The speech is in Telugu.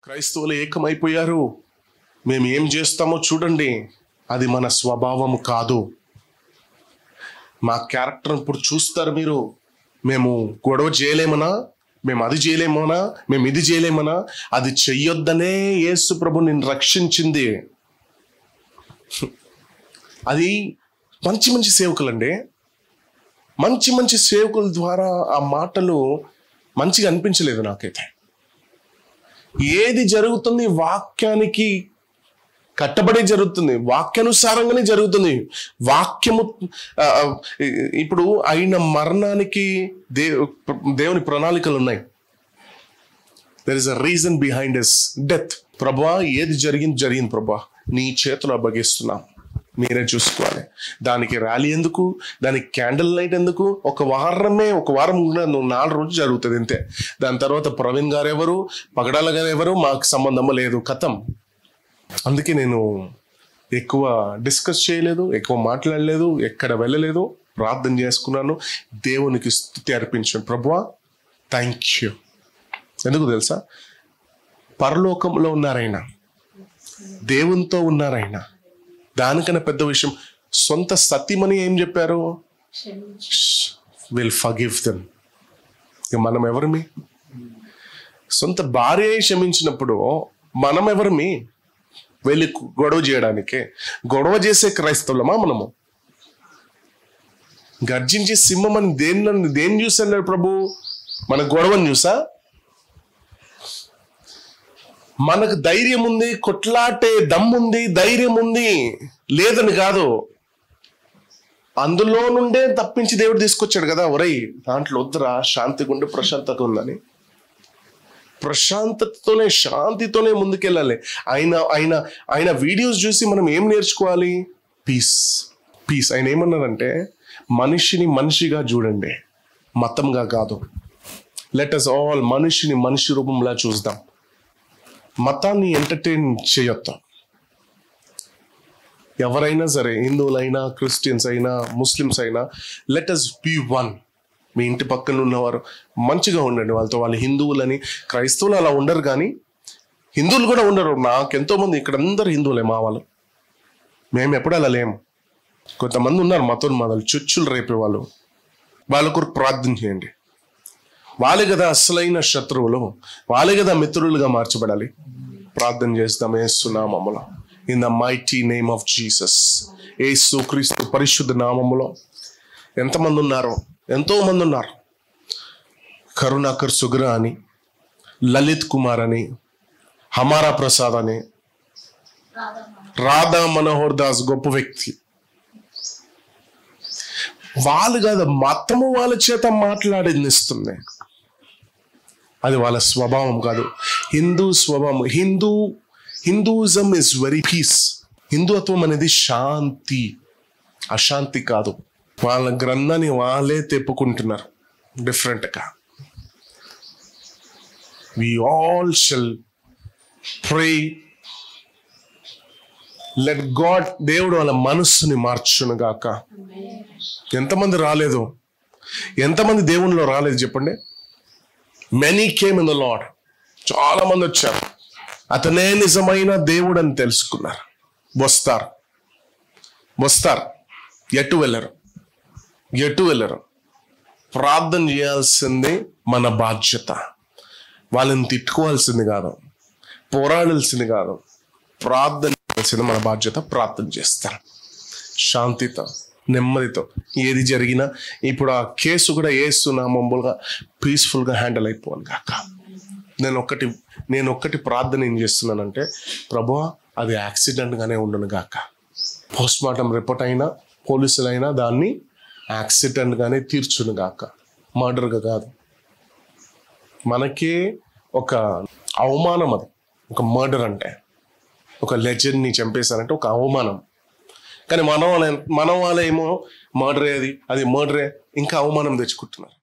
క్రైస్తవులు ఏకమైపోయారు, మేము ఏం చేస్తామో చూడండి, అది మన స్వభావం కాదు. మా క్యారెక్టర్ ఇప్పుడు చూస్తారు మీరు. మేము గొడవ చేయలేమనా, మేము అది చేయలేమనా, మేము ఇది చేయలేమనా? అది చెయ్యొద్దనే యేసు ప్రభు నిన్ను రక్షించింది. అది మంచి మంచి సేవకులండి, మంచి మంచి సేవకుల ద్వారా ఆ మాటలు మంచిగా అనిపించలేదు నాకైతే. ఏది జరుగుతుంది వాక్యానికి కట్టబడి జరుగుతుంది, వాక్యానుసారంగానే జరుగుతుంది. వాక్యము ఇప్పుడు ఆయన మరణానికి దేవుని ప్రణాళికలు ఉన్నాయి. There is a reason behind his death. ప్రభువా, ఏది జరిగింది ప్రభువా, నీ చేతిలో అప్పగిస్తున్నాం, మీరే చూసుకోవాలి. దానికి ర్యాలీ ఎందుకు, దానికి క్యాండిల్ లైట్ ఎందుకు? ఒక వారం కూడా 4 రోజులు జరుగుతుంది అంతే. దాని తర్వాత ప్రవీణ్ గారు ఎవరు, పగడాల గారు ఎవరు, మాకు సంబంధం లేదు, కథం. అందుకే నేను ఎక్కువ డిస్కస్ చేయలేదు, ఎక్కువ మాట్లాడలేదు, ఎక్కడ వెళ్ళలేదు, ప్రార్థన చేసుకున్నాను, దేవునికి స్తుతి అర్పించాను. ప్రభువా థ్యాంక్ యూ. ఎందుకు తెలుసా? పరలోకంలో ఉన్నారాయన, దేవునితో ఉన్నారాయన. దానికన్నా పెద్ద విషయం, సొంత సతీమణి ఏం చెప్పారు? Will forgive them. ఇక మనం ఎవరిమి? సొంత భార్య క్షమించినప్పుడు మనం ఎవరిమి వెళ్ళి గొడవ చేయడానికి? గొడవ చేసే క్రైస్తవులమా మనము? గర్జించే సింహం అని దేన్ని చూసాడు ప్రభు? మన గొడవని చూసా? మనకు ధైర్యం ఉంది, కొట్లాటే దమ్ముంది, ధైర్యం ఉంది, లేదని కాదు. అందులో నుండే తప్పించి దేవుడు తీసుకొచ్చాడు కదా. ఒరై, దాంట్లో వద్దురా, శాంతిగా ఉండి ప్రశాంతత ఉందని. ప్రశాంతతతోనే, శాంతితోనే ముందుకెళ్ళాలి. ఆయన వీడియోస్ చూసి మనం ఏం నేర్చుకోవాలి? పీస్. ఆయన ఏమన్నారంటే, మనిషిని మనిషిగా చూడండి, మతంగా కాదు. లెట్ us ఆల్ మనిషిని మనిషి రూపంలా చూద్దాం. మతాన్ని ఎంటర్టైన్ చేయొద్దాం. ఎవరైనా సరే, హిందువులైనా, క్రిస్టియన్స్ అయినా, ముస్లిమ్స్ అయినా, లెట్ us be one. మీ ఇంటి పక్కన ఉన్నవారు మంచిగా ఉండండి వాళ్ళతో. వాళ్ళు హిందువులని, క్రైస్తవులు అలా ఉండరు, కానీ హిందువులు కూడా ఉండరు. నాకెంతో మంది ఇక్కడ అందరు హిందువులే మా వాళ్ళు. మేము ఎప్పుడు అలా లేము. కొంతమంది ఉన్నారు మతోన్మాదాలు, చుచ్చులు రేపే వాళ్ళు. వాళ్ళ కొరకు ప్రార్థన చేయండి. వాళ్ళే కదా అసలైన శత్రువులు, వాళ్ళే కదా మిత్రులుగా మార్చబడాలి. ప్రార్థన చేస్తాం యేసు నామములో, in the mighty name of Jesus. యేసు క్రీస్తు పరిశుద్ధ నామములో. ఎంతమంది ఉన్నారు? ఎంతో మంది ఉన్నారు. కరుణాకర్ సుగ్రా అని, లలిత్ కుమార్ అని, హమారా ప్రసాద్ అని, రాధా మనోహర్ దాస్ గొప్ప వ్యక్తి. వాళ్ళు కాదు, మతము వాళ్ళ చేత మాట్లాడినిస్తుంది. అది వాళ్ళ స్వభావం కాదు. హిందూ స్వభావం, హిందూయిజం ఇస్ వెరీ పీస్. హిందుత్వం అనేది శాంతి, అశాంతి కాదు. వాళ్ళ గ్రంథాన్ని వాళ్ళే తెప్పుకుంటున్నారు డిఫరెంట్గా. We all shall pray, let God, దేవుడు వాళ్ళ మనస్సుని మార్చును గాక. ఎంతమంది రాలేదు? ఎంతమంది దేవునిలో రాలేదు చెప్పండి? Many came in the lord. చాలా మంది వచ్చారు, అతనే నిజమైన దేవుడు అని తెలుసుకున్నారు. వస్తారు, ఎటు వెళ్ళరు. ప్రార్థన చేయాల్సింది మన బాధ్యత. వాళ్ళని తిట్టుకోవాల్సింది కాదు, పోరాడాల్సింది కాదు, ప్రార్థన చేయాల్సింది మన బాధ్యత. ప్రార్థన చేస్తారు శాంతితో, నెమ్మదితో. ఏది జరిగినా ఇప్పుడు ఆ కేసు కూడా ఏసునామములుగా పీస్ఫుల్గా హ్యాండిల్ అయిపోవాలి కాక. నేను ఒక్కటి ప్రార్థన ఏం చేస్తున్నానంటే, ప్రభువా అది యాక్సిడెంట్గానే ఉండను గాక. పోస్ట్ మార్టం రిపోర్ట్ అయినా, పోలీసులైనా దాన్ని యాక్సిడెంట్గానే తీర్చును గాక, మర్డర్గా కాదు. మనకే ఒక అవమానం అది, ఒక మర్డర్ అంటే. ఒక లెజెండ్ని చంపేశారంటే ఒక అవమానం. కానీ మన వాళ్ళేమో మర్డరే, అది మర్డరే, ఇంకా అవమానం తెచ్చుకుంటున్నారు.